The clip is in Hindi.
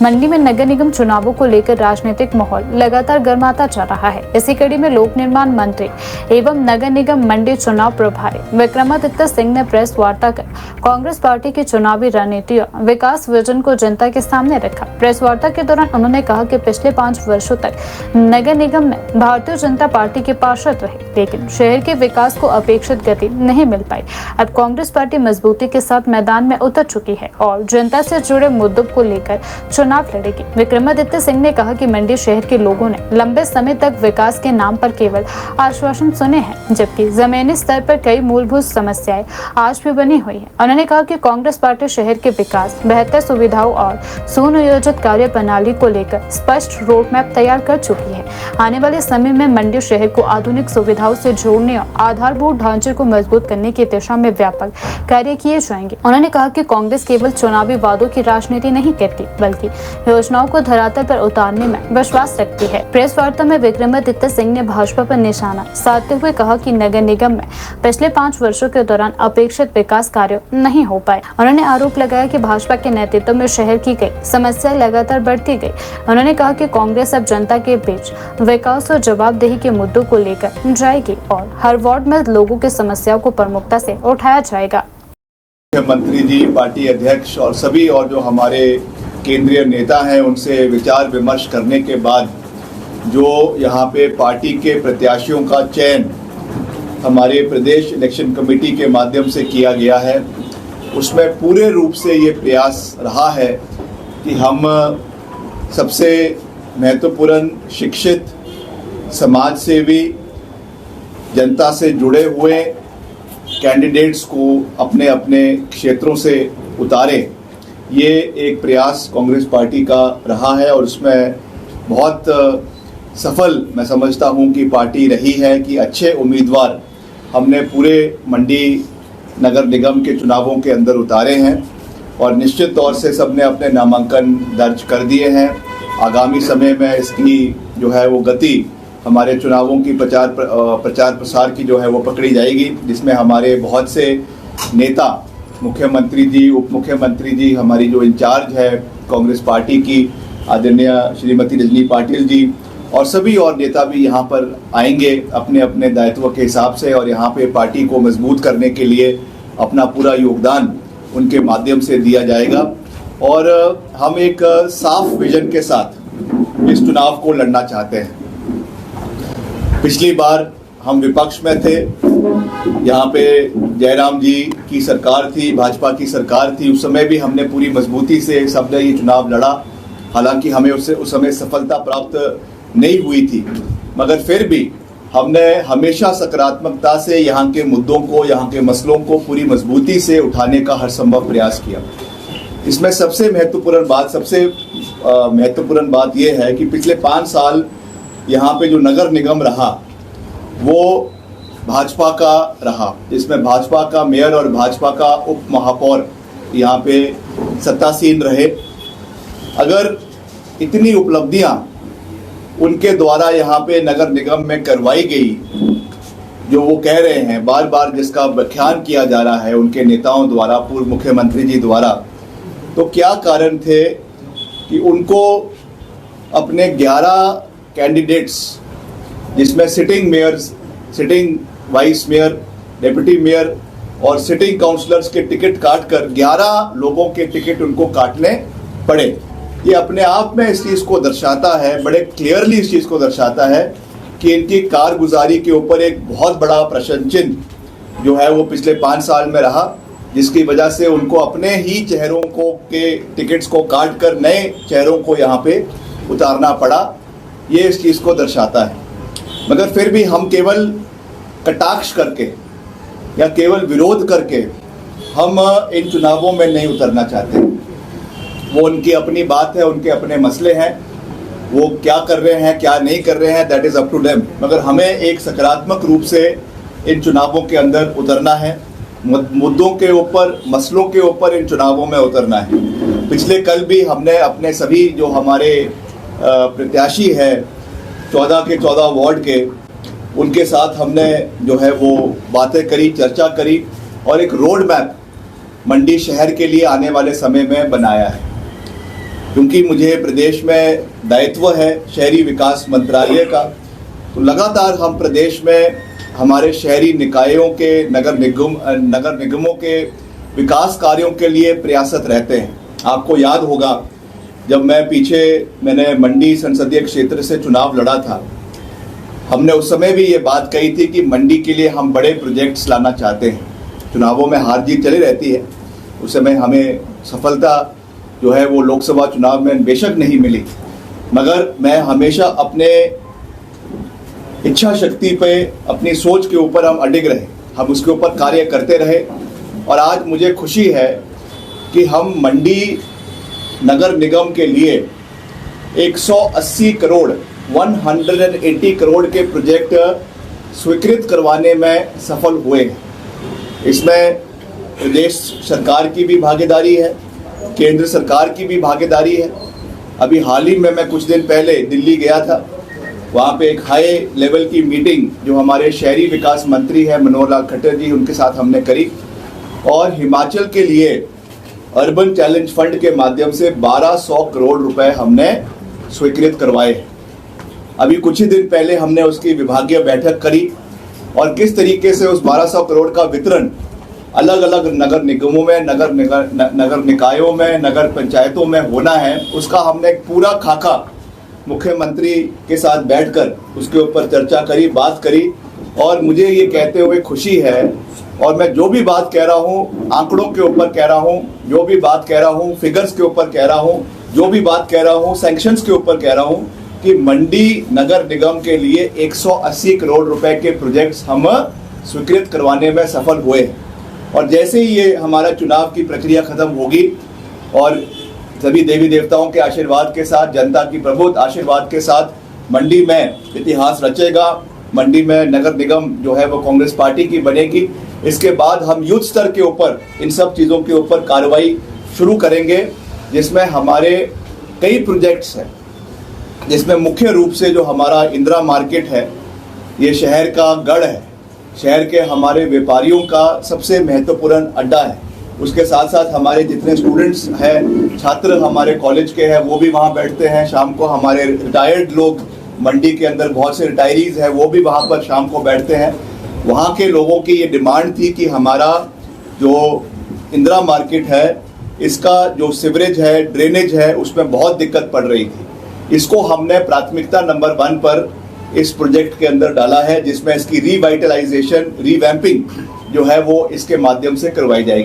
मंडी में नगर निगम चुनावों को लेकर राजनीतिक माहौल लगातार गर्माता जा रहा है। इसी कड़ी में लोक निर्माण मंत्री एवं नगर निगम मंडी चुनाव प्रभारी विक्रमादित्य सिंह ने प्रेस वार्ता कर कांग्रेस पार्टी की चुनावी रणनीति और विकास विजन को जनता के सामने रखा। प्रेस वार्ता के दौरान उन्होंने कहा कि पिछले 5 वर्षों तक नगर निगम में भारतीय जनता पार्टी के पार्षद रहे, लेकिन शहर के विकास को अपेक्षित गति नहीं मिल पाई। अब कांग्रेस पार्टी मजबूती के साथ मैदान में उतर चुकी है और जनता से जुड़े मुद्दों को लेकर चुनाव लड़ेगी। विक्रमादित्य सिंह ने कहा कि मंडी शहर के लोगों ने लंबे समय तक विकास के नाम पर केवल आश्वासन सुने हैं, जबकि जमीनी स्तर पर कई मूलभूत समस्याएं आज भी बनी हुई है। उन्होंने कहा कि कांग्रेस पार्टी शहर के विकास, बेहतर सुविधाओं और सुनियोजित कार्य प्रणाली को लेकर स्पष्ट रोड मैप तैयार कर चुकी है। आने वाले समय में मंडी शहर को आधुनिक सुविधाओं से जोड़ने और आधारभूत ढांचे को मजबूत करने की दिशा में व्यापक कार्य किए जाएंगे। उन्होंने कहा कि कांग्रेस केवल चुनावी वादों की राजनीति नहीं करती, बल्कि योजनाओं को धरातल पर उतारने में विश्वास रखती है। प्रेस वार्ता में विक्रमादित्य सिंह ने भाजपा पर निशाना साधते हुए कहा कि नगर निगम में पिछले 5 वर्षों के दौरान अपेक्षित विकास कार्य नहीं हो पाए। उन्होंने आरोप लगाया कि भाजपा के नेतृत्व में शहर की कई समस्याएं लगातार बढ़ती गई। उन्होंने कहा कि कांग्रेस अब जनता के बीच विकास और जवाबदेही के मुद्दों को लेकर जाएगी और हर वार्ड में लोगों की समस्याओं को प्रमुखता से उठाया जाएगा। मुख्यमंत्री जी, पार्टी अध्यक्ष और सभी और जो हमारे केंद्रीय नेता हैं, उनसे विचार विमर्श करने के बाद जो यहाँ पे पार्टी के प्रत्याशियों का चयन हमारे प्रदेश इलेक्शन कमेटी के माध्यम से किया गया है, उसमें पूरे रूप से ये प्रयास रहा है कि हम सबसे महत्वपूर्ण शिक्षित, समाज सेवी, जनता से जुड़े हुए कैंडिडेट्स को अपने अपने क्षेत्रों से उतारें। ये एक प्रयास कांग्रेस पार्टी का रहा है और उसमें बहुत सफल मैं समझता हूँ कि पार्टी रही है कि अच्छे उम्मीदवार हमने पूरे मंडी नगर निगम के चुनावों के अंदर उतारे हैं और निश्चित तौर से सबने अपने नामांकन दर्ज कर दिए हैं। आगामी समय में इसकी जो है वो गति हमारे चुनावों की प्रचार प्रसार की जो है वो पकड़ी जाएगी, जिसमें हमारे बहुत से नेता, मुख्यमंत्री जी, उप मुख्यमंत्री जी, हमारी जो इंचार्ज है कांग्रेस पार्टी की आदरणीय श्रीमती रजनी पाटिल जी और सभी और नेता भी यहाँ पर आएंगे अपने अपने दायित्व के हिसाब से और यहाँ पे पार्टी को मजबूत करने के लिए अपना पूरा योगदान उनके माध्यम से दिया जाएगा। और हम एक साफ विजन के साथ इस चुनाव को लड़ना चाहते हैं। पिछली बार हम विपक्ष में थे, यहाँ पे जयराम जी की सरकार थी, भाजपा की सरकार थी, उस समय भी हमने पूरी मजबूती से सबने ये चुनाव लड़ा। हालांकि हमें उससे उस समय सफलता प्राप्त नहीं हुई थी, मगर फिर भी हमने हमेशा सकारात्मकता से यहाँ के मुद्दों को, यहाँ के मसलों को पूरी मजबूती से उठाने का हर संभव प्रयास किया। इसमें सबसे महत्वपूर्ण बात यह है कि पिछले 5 साल यहाँ पे जो नगर निगम रहा वो भाजपा का रहा, जिसमें भाजपा का मेयर और भाजपा का उप महापौर यहाँ पे सत्तासीन रहे। अगर इतनी उपलब्धियाँ उनके द्वारा यहाँ पे नगर निगम में करवाई गई, जो वो कह रहे हैं बार बार, जिसका व्याख्यान किया जा रहा है उनके नेताओं द्वारा, पूर्व मुख्यमंत्री जी द्वारा, तो क्या कारण थे कि उनको अपने 11 कैंडिडेट्स, जिसमें sitting mayors, sitting vice mayor, deputy mayor और सिटिंग काउंसलर्स के टिकट काटकर 11 लोगों के टिकट उनको काटने पड़े। ये अपने आप में इस चीज़ को दर्शाता है, बड़े क्लियरली इस चीज़ को दर्शाता है कि इनकी कारगुजारी के ऊपर एक बहुत बड़ा प्रश्न चिन्ह जो है वो पिछले 5 साल में रहा, जिसकी वजह से उनको अपने ही चेहरों को के टिकट्स को काट कर नए चेहरों को यहाँ पे उतारना पड़ा। ये इस चीज़ को दर्शाता है। मगर फिर भी हम केवल कटाक्ष करके या केवल विरोध करके हम इन चुनावों में नहीं उतरना चाहते। वो उनकी अपनी बात है, उनके अपने मसले हैं, वो क्या कर रहे हैं क्या नहीं कर रहे हैं, that is up to them. मगर हमें एक सकारात्मक रूप से इन चुनावों के अंदर उतरना है, मुद्दों के ऊपर, मसलों के ऊपर इन चुनावों में उतरना है। पिछले कल भी हमने अपने सभी जो हमारे प्रत्याशी है 14 के 14 वार्ड के, उनके साथ हमने जो है वो बातें करी, चर्चा करी और एक रोड मैप मंडी शहर के लिए आने वाले समय में बनाया है। क्योंकि मुझे प्रदेश में दायित्व है शहरी विकास मंत्रालय का, तो लगातार हम प्रदेश में हमारे शहरी निकायों के नगर निगमों के विकास कार्यों के लिए प्रयासरत रहते हैं। आपको याद होगा जब मैंने मंडी संसदीय क्षेत्र से चुनाव लड़ा था, हमने उस समय भी ये बात कही थी कि मंडी के लिए हम बड़े प्रोजेक्ट्स लाना चाहते हैं। चुनावों में हार जीत चली रहती है, उस समय हमें सफलता जो है वो लोकसभा चुनाव में बेशक नहीं मिली, मगर मैं हमेशा अपने इच्छा शक्ति पे, अपनी सोच के ऊपर हम अडिग रहे, हम उसके ऊपर कार्य करते रहे। और आज मुझे खुशी है कि हम मंडी नगर निगम के लिए 180 करोड़ 180 करोड़ के प्रोजेक्ट स्वीकृत करवाने में सफल हुए हैं। इसमें प्रदेश सरकार की भी भागीदारी है, केंद्र सरकार की भी भागीदारी है। अभी हाल ही में मैं कुछ दिन पहले दिल्ली गया था, वहाँ पे एक हाई लेवल की मीटिंग जो हमारे शहरी विकास मंत्री है मनोहर लाल खट्टर जी, उनके साथ हमने करी और हिमाचल के लिए अर्बन चैलेंज फंड के माध्यम से 1200 करोड़ रुपए हमने स्वीकृत करवाए। अभी कुछ ही दिन पहले हमने उसकी विभागीय बैठक करी और किस तरीके से उस 1200 करोड़ का वितरण अलग अलग नगर निगमों में, नगर निकायों में, नगर पंचायतों में होना है, उसका हमने एक पूरा खाका मुख्यमंत्री के साथ बैठकर उसके ऊपर चर्चा करी, बात करी। और मुझे ये कहते हुए खुशी है, और मैं जो भी बात कह रहा हूँ आंकड़ों के ऊपर कह रहा हूँ, जो भी बात कह रहा हूँ फिगर्स के ऊपर कह रहा हूँ, जो भी बात कह रहा हूँ सैंक्शंस के ऊपर कह रहा हूँ कि मंडी नगर निगम के लिए 180 करोड़ रुपए के प्रोजेक्ट्स हम स्वीकृत करवाने में सफल हुए। और जैसे ही ये हमारा चुनाव की प्रक्रिया खत्म होगी और सभी देवी देवताओं के आशीर्वाद के साथ, जनता की प्रबुद्ध आशीर्वाद के साथ मंडी में इतिहास रचेगा। मंडी में नगर निगम जो है वो कांग्रेस पार्टी की बनेगी। इसके बाद हम यूथ स्तर के ऊपर इन सब चीज़ों के ऊपर कार्रवाई शुरू करेंगे, जिसमें हमारे कई प्रोजेक्ट्स हैं, जिसमें मुख्य रूप से जो हमारा इंदिरा मार्केट है, ये शहर का गढ़ है, शहर के हमारे व्यापारियों का सबसे महत्वपूर्ण अड्डा है। उसके साथ साथ हमारे जितने स्टूडेंट्स हैं, छात्र हमारे कॉलेज के हैं, वो भी वहाँ बैठते हैं। शाम को हमारे रिटायर्ड लोग, मंडी के अंदर बहुत से रिटायरीज हैं, वो भी वहाँ पर शाम को बैठते हैं। वहाँ के लोगों की ये डिमांड थी कि हमारा जो इंदिरा मार्केट है, इसका जो सीवरेज है, ड्रेनेज है, उसमें बहुत दिक्कत पड़ रही थी। इसको हमने प्राथमिकता नंबर 1 पर इस प्रोजेक्ट के अंदर डाला है, जिसमें इसकी रिवाइटलाइजेशन, रिवैम्पिंग जो है वो इसके माध्यम से करवाई जाएगी।